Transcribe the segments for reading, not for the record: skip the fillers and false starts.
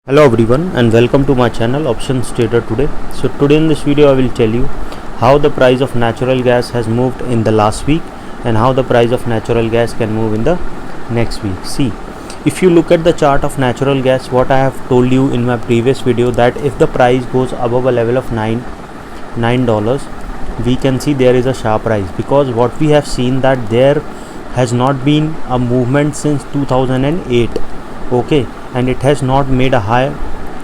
Hello everyone and welcome to my channel Options Trader today. So today in this video I will tell you how the price of natural gas has moved in the last week and how the price of natural gas can move in the next week. See, if you look at the chart of natural gas, what I have told you in my previous video, that if the price goes above a level of $9, we can see there is a sharp rise, because what we have seen that there has not been a movement since 2008. Okay, and it has not made a high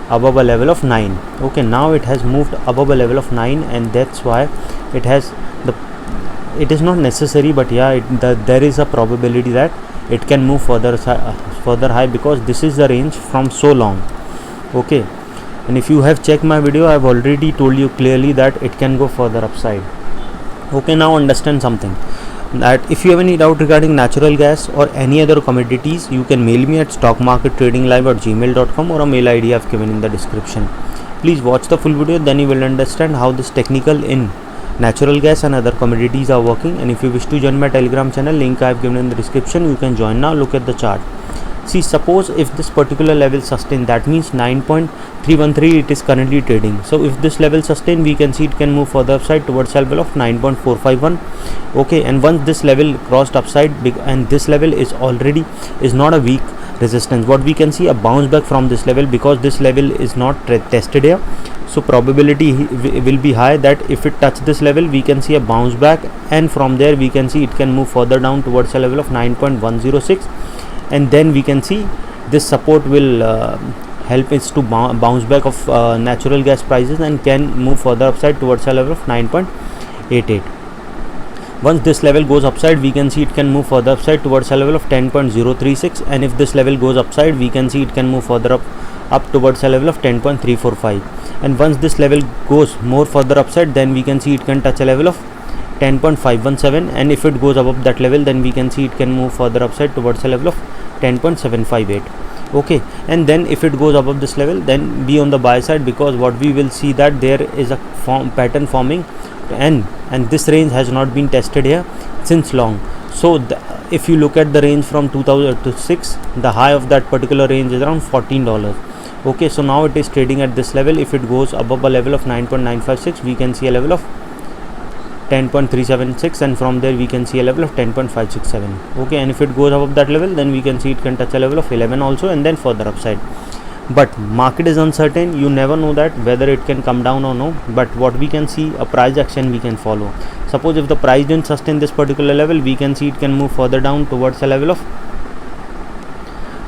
above a level of 9. Okay, now it has moved above a level of 9, and that's why it has it is not necessary, but yeah, there is a probability that it can move further high, because this is the range from so long. Okay, and if you have checked my video, I have already told you clearly that it can go further upside. Okay, now understand something, that if you have any doubt regarding natural gas or any other commodities, you can mail me at stockmarkettradinglive@gmail.com, or a mail ID I have given in the description. Please watch the full video, then you will understand how this technical in natural gas and other commodities are working. And if you wish to join my Telegram channel, link I have given in the description, you can join now. Look at the chart. See, suppose if this particular level sustain, that means 9.313 it is currently trading. So if this level sustain, we can see it can move further upside towards a level of 9.451. Okay, and once this level crossed upside, and this level is not a weak resistance, what we can see a bounce back from this level, because this level is not tested here. So probability will be high that if it touch this level, we can see a bounce back, and from there we can see it can move further down towards a level of 9.106, and then we can see this support will help us to bounce back of natural gas prices, and can move further upside towards a level of 9.88. Once this level goes upside, we can see it can move further upside towards a level of 10.036, and if this level goes upside, we can see it can move further up towards a level of 10.345. And once this level goes more further upside, then we can see it can touch a level of 10.517, and if it goes above that level, then we can see it can move further upside towards a level of 10.758. Okay, and then if it goes above this level, then be on the buy side, because what we will see that there is a pattern forming, and this range has not been tested here since long. So if you look at the range from 2006, the high of that particular range is around $14. Okay, so now it is trading at this level. If it goes above a level of 9.956, we can see a level of 10.376, and from there we can see a level of 10.567. Okay, and if it goes above that level, then we can see it can touch a level of 11 also, and then further upside. But market is uncertain, you never know that whether it can come down or no. But what we can see, a price action we can follow. Suppose if the price didn't sustain this particular level, we can see it can move further down towards a level of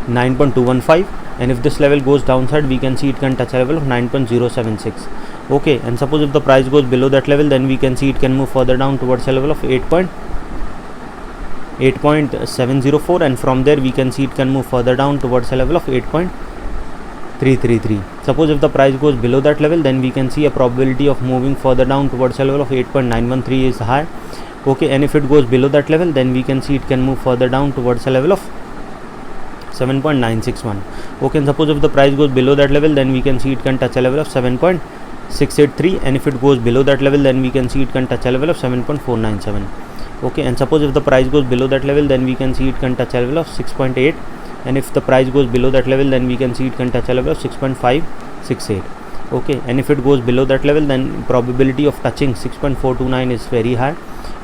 9.215, and if this level goes downside, we can see it can touch a level of 9.076. Okay, and suppose if the price goes below that level, then we can see it can move further down towards a level of 8.704, and from there we can see it can move further down towards a level of 8.333. Suppose if the price goes below that level, then we can see a probability of moving further down towards a level of 8.913 is high. Okay, and if it goes below that level, then we can see it can move further down towards a level of 7.961. Okay, and suppose if the price goes below that level, then we can see it can touch a level of 7.683, and if it goes below that level, then we can see it can touch a level of 7.497. Okay, and suppose if the price goes below that level, then we can see it can touch a level of 6.8, and if the price goes below that level, then we can see it can touch a level of 6.568. Okay, and if it goes below that level, then probability of touching 6.429 is very high.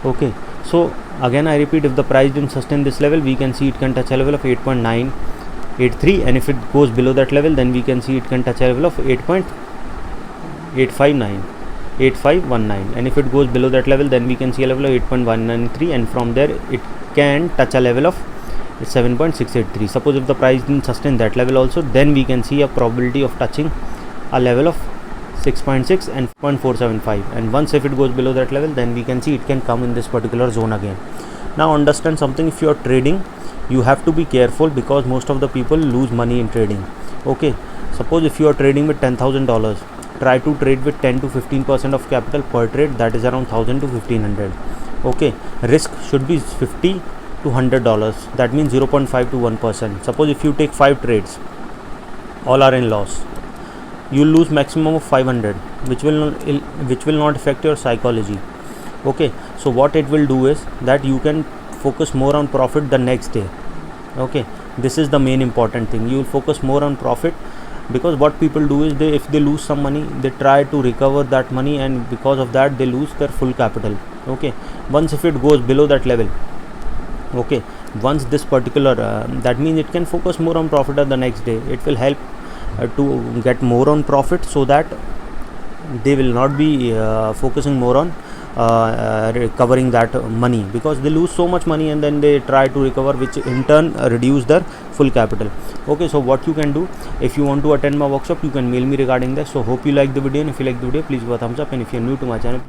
Okay, so again I repeat, if the price didn't sustain this level, we can see it can touch a level of 8.983, and if it goes below that level, then we can see it can touch a level of 8.8519, and if it goes below that level, then we can see a level of 8.193, and from there it can touch a level of 7.683. Suppose if the price didn't sustain that level also, then we can see a probability of touching a level of 6.6 and 0.475, and once if it goes below that level, then we can see it can come in this particular zone again. Now understand something, if you are trading, you have to be careful, because most of the people lose money in trading. Okay, suppose if you are trading with $10,000, try to trade with 10 to 15% of capital per trade, that is around $1,000 to $1,500. Okay, risk should be $50 to $100, that means 0.5 to 1%. Suppose if you take 5 trades, all are in loss, you lose maximum of 500, which will not affect your psychology. Okay, so what it will do is that you can focus more on profit the next day. Okay, this is the main important thing, you will focus more on profit because what people do is, if they lose some money, they try to recover that money, and because of that they lose their full capital. Okay, once if it goes below that level, okay, once this particular that means it can focus more on profit at the next day. It will help to get more on profit, so that they will not be focusing more on recovering that money, because they lose so much money and then they try to recover, which in turn reduce their full capital. Okay, so what you can do, if you want to attend my workshop, you can mail me regarding this. So hope you like the video, and if you like the video, please give a thumbs up, and if you're new to my channel,